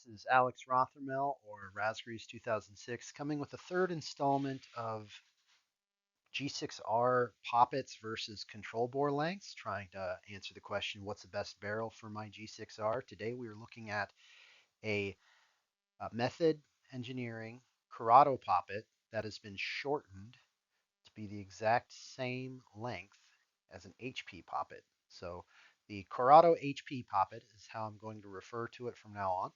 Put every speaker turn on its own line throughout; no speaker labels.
This is Alex Rothermel, or Raspberries 2006, coming with the third installment of G6r poppets versus control bore lengths, trying to answer the question, what's the best barrel for my G6r? Today we are looking at a method engineering Corrado Poppet that has been shortened to be the exact same length as an HP Poppet. So the Corrado HP Poppet is how I'm going to refer to it from now on.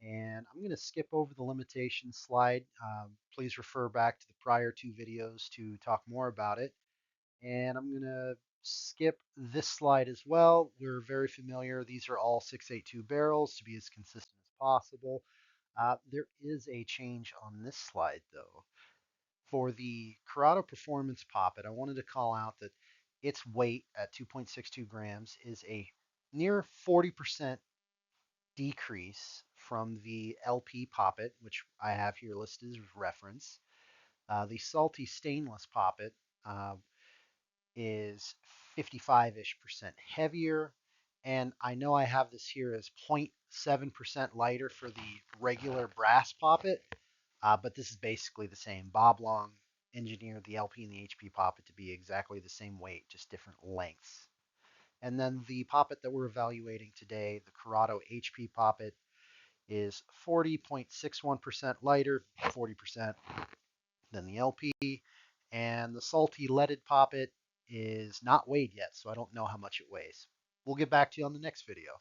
And I'm going to skip over the limitation slide. Please refer back to the prior two videos to talk more about it. And I'm going to skip this slide as well. We're very familiar. These are all 682 barrels to be as consistent as possible. There is a change on this slide, though. For the Corrado Performance Poppet, I wanted to call out that its weight at 2.62 grams is a near 40% decrease from the LP Poppet, which I have here listed as reference. The Salty Stainless Poppet is 55-ish% heavier, and I know I have this here as 0.7% lighter for the regular brass Poppet, but this is basically the same. Bob Long engineered the LP and the HP Poppet to be exactly the same weight, just different lengths. And then the Poppet that we're evaluating today, the Corrado HP Poppet, is 40.61% lighter, 40% than the LP. And the salty leaded poppet is not weighed yet, so I don't know how much it weighs. We'll get back to you on the next video.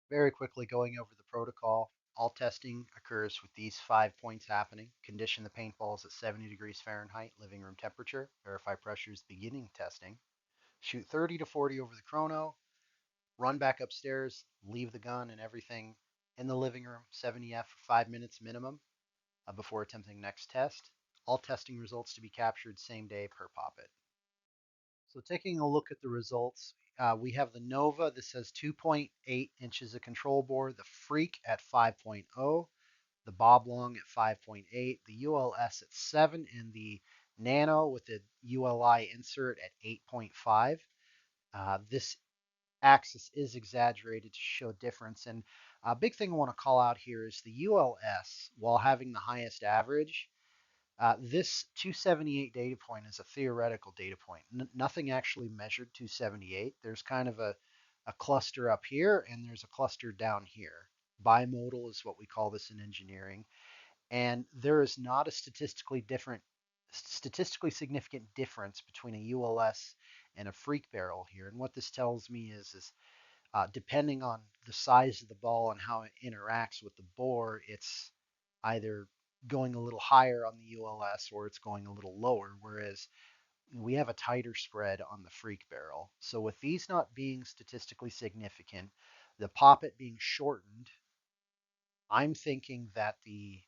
Very quickly going over the protocol. All testing occurs with these 5 points happening. Condition the paintballs at 70 degrees Fahrenheit, living room temperature. Verify pressures beginning testing. Shoot 30 to 40 over the chrono. Run back upstairs, leave the gun and everything in the living room, 70F for 5 minutes minimum before attempting next test. All testing results to be captured same day per poppet. So taking a look at the results, we have the Nova. This has 2.8 inches of control bore, the Freak at 5.0, the Bob Long at 5.8, the ULS at 7, and the Nano with the ULI insert at 8.5. This axis is exaggerated to show difference. And a big thing I want to call out here is the ULS, while having the highest average, this 278 data point is a theoretical data point. Nothing actually measured 278. There's kind of a cluster up here and there's a cluster down here. Bimodal is what we call this in engineering. And there is not a statistically significant difference between a ULS and a freak barrel here. And what this tells me is depending on the size of the ball and how it interacts with the bore, it's either going a little higher on the ULS or it's going a little lower, whereas we have a tighter spread on the freak barrel. So with these not being statistically significant, the poppet being shortened, I'm thinking that the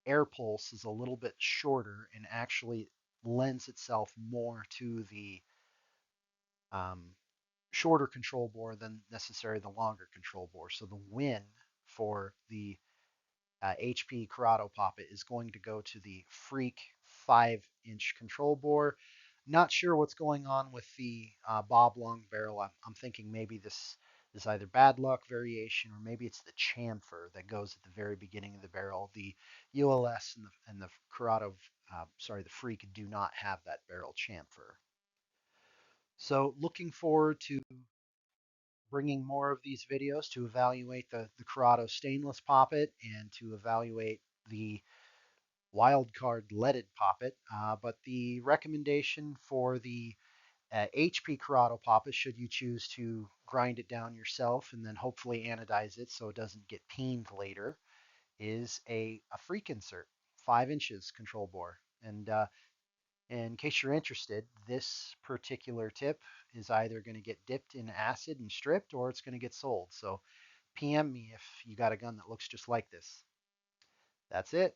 air pulse is a little bit shorter and actually lends itself more to the um, shorter control bore than necessarily the longer control bore. So the win for the HP Corrado Poppet is going to go to the Freak 5-inch control bore. Not sure what's going on with the Bob Long barrel. I'm thinking maybe this is either bad luck variation or maybe it's the chamfer that goes at the very beginning of the barrel. The ULS and the Corrado, the Freak do not have that barrel chamfer. So looking forward to bringing more of these videos to evaluate the Corrado stainless poppet and to evaluate the wildcard leaded poppet. But the recommendation for the HP Corrado poppet, should you choose to grind it down yourself and then hopefully anodize it so it doesn't get peened later, is a freak insert, 5 inches control bore. And in case you're interested, this particular tip is either going to get dipped in acid and stripped or it's going to get sold. So PM me if you got a gun that looks just like this. That's it.